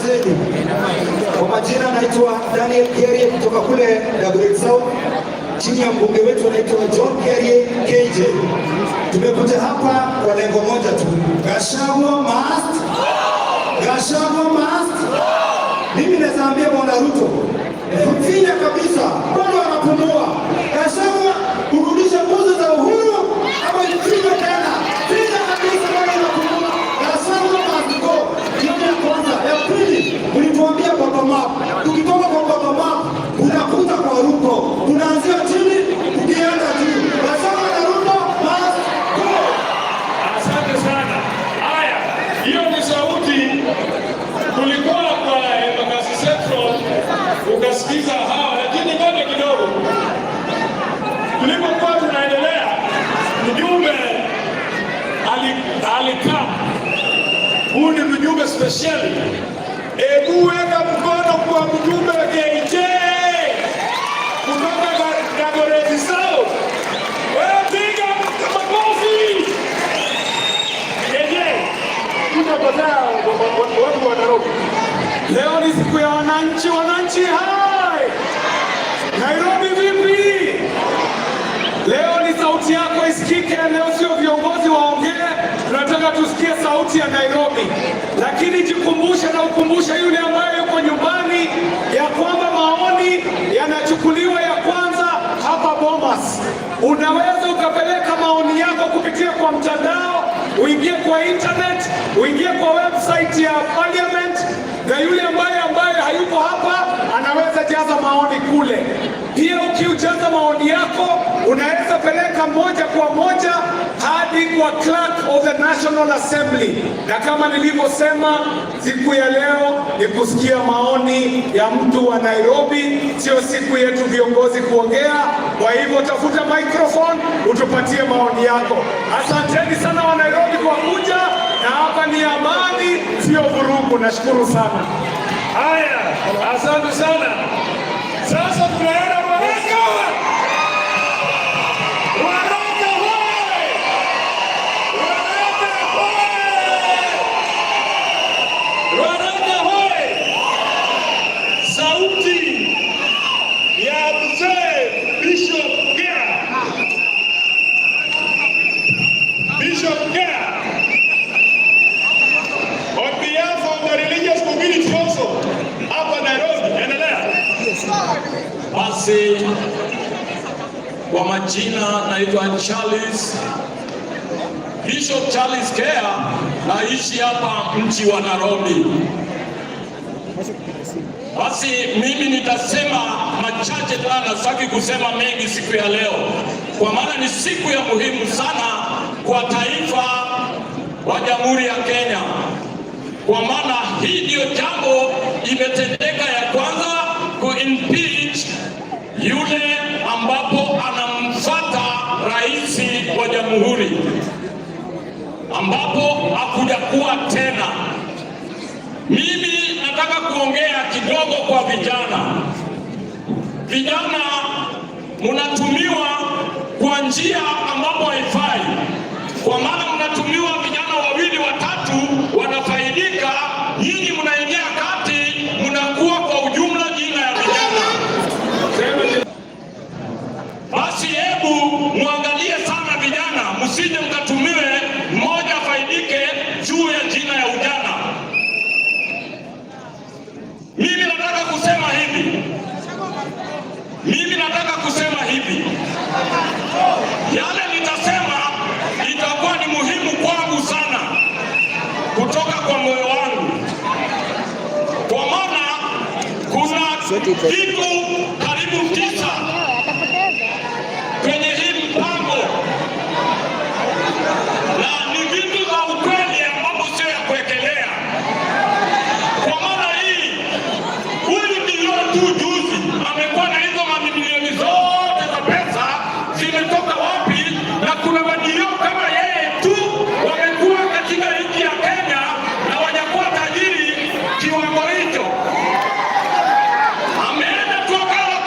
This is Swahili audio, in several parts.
zenu. Kwa majina naitwa Daniel Kerie kutoka kule Dagoretti South, chini ya mbunge wetu anaitwa John Kerie KJ. Tumekuja hapa kwa lengo moja tu, Gachagua must, Gachagua must. Mimi nazaambia Bwana Ruto, finya kabisa, bado anapumua. Gachagua kurudisha nguzo za uhuru ama ifinywe tena, finya kabisa, bado anapumua. Gachagua must go. Hiyo ya kwanza. Ya pili, mlituambia bottom up. Tukitoka kwa bottom up, unakuta kwa Ruto. Tunaanzia chini, tukienda juu. Gachagua na Ruto must go. Asante sana. Haya, hiyo ni sauti. Kulikuwa kwa Embakasi Central, ukasikiza hawa, lakini bado kidogo. Tulipokuwa tunaendelea, mjumbe alikaa. Huu ni mjumbe speciali. Ebu weka mkono kwa mjumbe KJ kutoka Dagoretti South. Wewe piga makofi. KJ, tutapatia watu wa Nairobi. Leo ni siku ya wananchi, wananchi hai. Nairobi vipi? Leo ni sauti yako isikike, leo sio viongozi waongee. Tunataka tusikie sauti ya Nairobi. Lakini jikumbushe na ukumbushe yule ambaye yuko nyumbani ya kwamba maoni yanachukuliwa ya kwanza hapa Bomas. Unaweza ukapeleka maoni yako kupitia kwa mtandao, uingie kwa internet, uingie kwa website ya Parliament, na yule ambaye hayuko hapa anaweza jaza maoni kule. Pia ukiujaza maoni yako unaweza peleka moja kwa moja hadi kwa Clerk of the National Assembly. Na kama nilivyosema, siku ya leo ni kusikia maoni ya mtu wa Nairobi, sio siku yetu viongozi kuongea. Kwa hivyo tafuta microphone utupatie maoni yako. Asanteni sana wa Nairobi kwa kuja, na hapa ni amani, sio vurugu. Nashukuru sana. Haya, asante sana. Sasa tunaenda Waraka. Waraka hoye! Waraka hoye! Waraka hoye! Sauti ya mzee Bishop Gea. Bishop Gea. On behalf of the religious community also, hapa Nairobi, endelea. Basi kwa majina naitwa Bishop Charles Gea, naishi hapa mji wa Nairobi. Basi mimi nitasema machache sana, sitaki kusema mengi siku ya leo, kwa maana ni siku ya muhimu sana kwa taifa wa Jamhuri ya Kenya. Kwa maana hii ndio jambo imetendeka ya kwanza kuimpeach yule ambapo anamfuata rais wa jamhuri, ambapo hakuja kuwa tena. Mimi nataka kuongea kidogo kwa vijana. Vijana mnatumiwa kwa njia ambapo haifai, kwa maana mnatumiwa vijana wawili watatu wanafaidika, nyinyi mnaingia kati, mnakuwa kwa ujumla jina ya vijana. Basi hebu muangalie sana vijana, msije mkatumiwe mmoja faidike juu ya jina ya ujana. Mimi nataka kusema hivi. Yale nitasema itakuwa ni muhimu kwangu sana, kutoka kwa moyo wangu, kwa maana kuna vitu karibu 9 kwenye hii mpango, na ni vitu za ukweli ambapo sio ya kuekelea. Kwa maana hii, huyu ndio tu juzi amekuwa na hizo mamilioni zote za pesa, zimetoka wapi? Na kuna madio kama yeye tu wamekuwa katika nchi ya Kenya na wajakuwa tajiri kiwango hicho. Ameenda tu akawa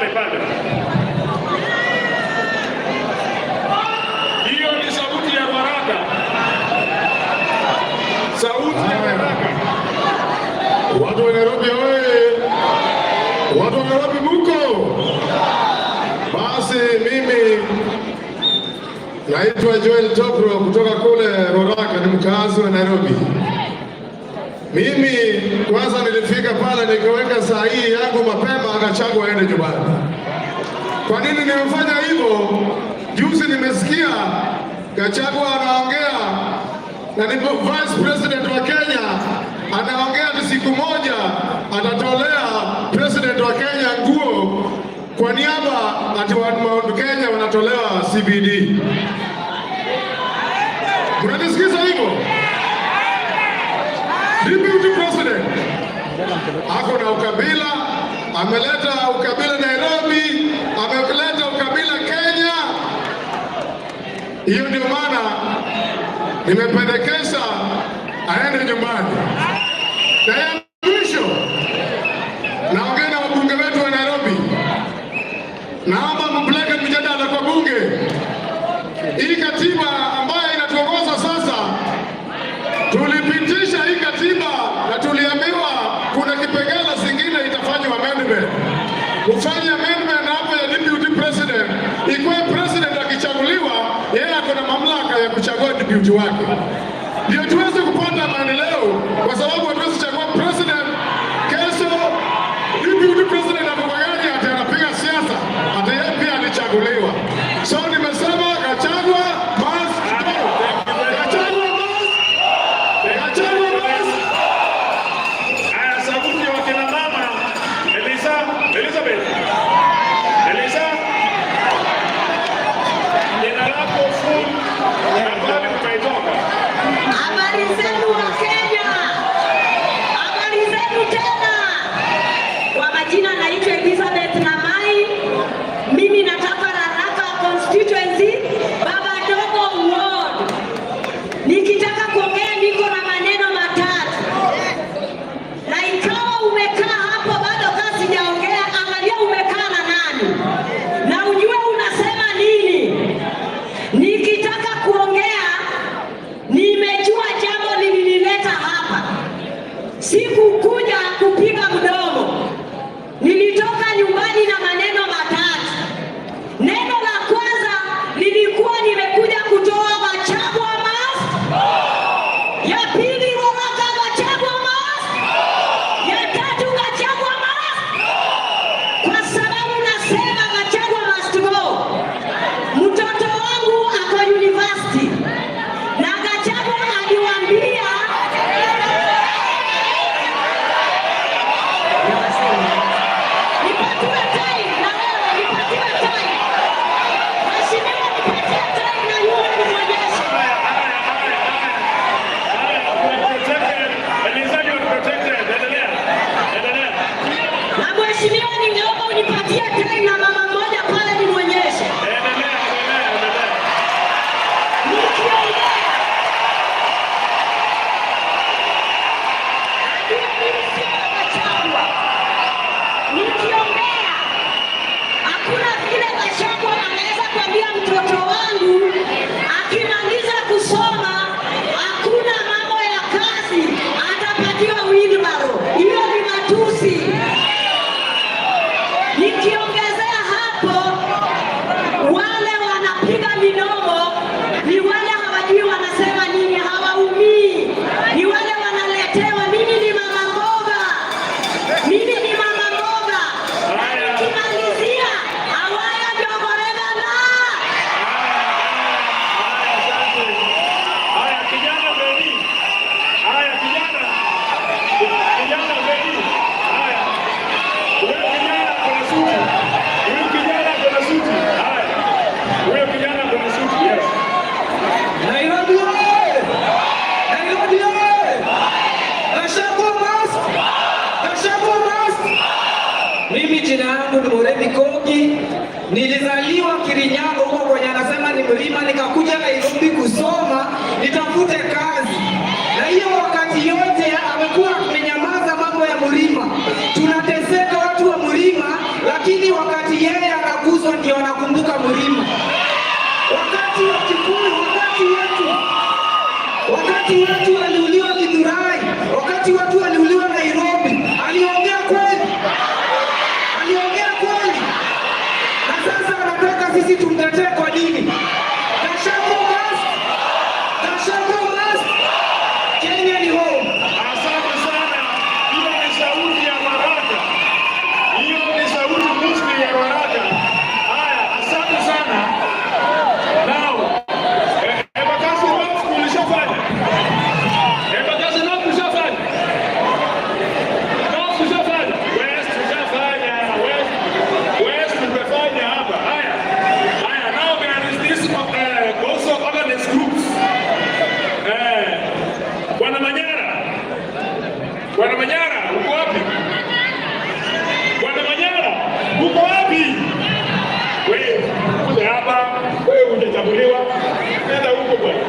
pale. Hiyo ni sauti ya baraka. Sauti ya baraka. Watu wa Nairobi oye! Watu wa Nairobi muko? Basi mimi naitwa Joel Tokro kutoka kule Roraka, ni mkazi wa Nairobi. Mimi kwanza nilifika pale nikaweka sahihi yangu mapema, Gachagua aende nyumbani. Kwa nini nimefanya hivyo? Juzi nimesikia Gachagua anaongea na ni Vice President wa Kenya, anaongea ni siku moja atatolea President wa Kenya nguo kwa niaba ati Mount Kenya wanatolewa CBD. Unanisikiza hivyo? Deputy President ako na ukabila, ameleta ukabila Nairobi, ameleta ukabila Kenya. Hiyo ndio maana nimependekeza aende nyumbani. Na ya mwisho, naongea na wabunge wetu wa Nairobi, naomba mpeleke mjadala kwa bunge. Hii katiba ambayo inatuongoza sasa, tulipitisha hii katiba na tuliambiwa kuna kipengele zingine itafanywa amendment. Ufanye amendment hapo ya deputy president, ikuwe president akichaguliwa, yeye ako na mamlaka ya kuchagua deputy wake. Ndio tuweze kupata maendeleo, kwa sababu hatuwezi chagua president kesho deputy president akogani ati anapiga siasa, ati yeye pia alichaguliwa. So nimesema Gachagua must go. Gachagua must. Gachagua must. Aya, sauti wa kina mama Elizabeth. Jina lako full na bali umetoka. Habari zenu wa Kenya. Habari zenu tena. Kwa majina naitwa Elizabeth Namai. Mimi natoka Raraka constituency, Baba Dogo ward. Nikitaka kuongea niko na maneno matatu. Na ikawa umekaa hapo bado kasi sijaongea, angalia umekaa na nani. Na ujue unasema nini. Nikitaka kuongea, nimejua jambo lililileta hapa. Sikukuja kupiga mdomo. Nilitoka nyumbani na maneno matatu. Neno la kwanza lilikuwa nimekuja kutoa Gachagua must. Ya pili Roraka Gachagua must. Ya tatu Gachagua must. Kwa sababu nasema Gachagua must go. Mtoto wangu ako university. Na Gachagua aliwaambia nipatiwe time na wewe nipatiwe time. Mheshimiwa nipatie time na yule mmojesha. Na mheshimiwa ningeomba unipatie time na mama mmoja pale nimwonyeshe. Nikiongea hakuna vile Gachagua anaweza kuambia mtoto wangu akimaliza kusoma hakuna mambo ya kazi, atapatiwa wheelbarrow. Hiyo ni matusi. Nikiongezea hapo, wale wanapiga midomo ni wale hawajui wanasema nini, hawaumii, ni wale wanaletewa. Mimi ni mama mboga, mimi ni mama mboga. Nikimalizia hawaya jogorega na Nairobi oye! Nairobi oye! Gachagua must! Gachagua must! Mimi jina yangu ni Muremi Kogi. Nilizaliwa Kirinyaga huko kwenye anasema ni mlima, nikakuja Nairobi kusoma nitafute kazi. Na hiyo wakati yote amekuwa amenyamaza mambo ya mlima. Tunateseka watu wa mlima, lakini lakini wakati yeye anaguzwa ndio anakumbuka mlima. Wakati wa Kikuyu, wakati watu waliuliwa Githurai, wakati watu waliuliwa Nairobi, aliongea kweli, na sasa anataka sisi tumtetee kwa nini? Kenya ni home. Asante sana. Hiyo ni sauti ya baraka. Hiyo ni sauti Muslim ya baraka. Haya, asante sana. Now, Embakasi North tulishafanya. Embakasi North tulishafanya. North tulishafanya. West tulishafanya. West tumefanya hapa. Haya. Now there is this also organized groups. Bwana Manyara, uko wapi? Bwana Manyara, uko wapi? Wewe, kuja hapa, wewe hujachaguliwa. Nenda huko bwana.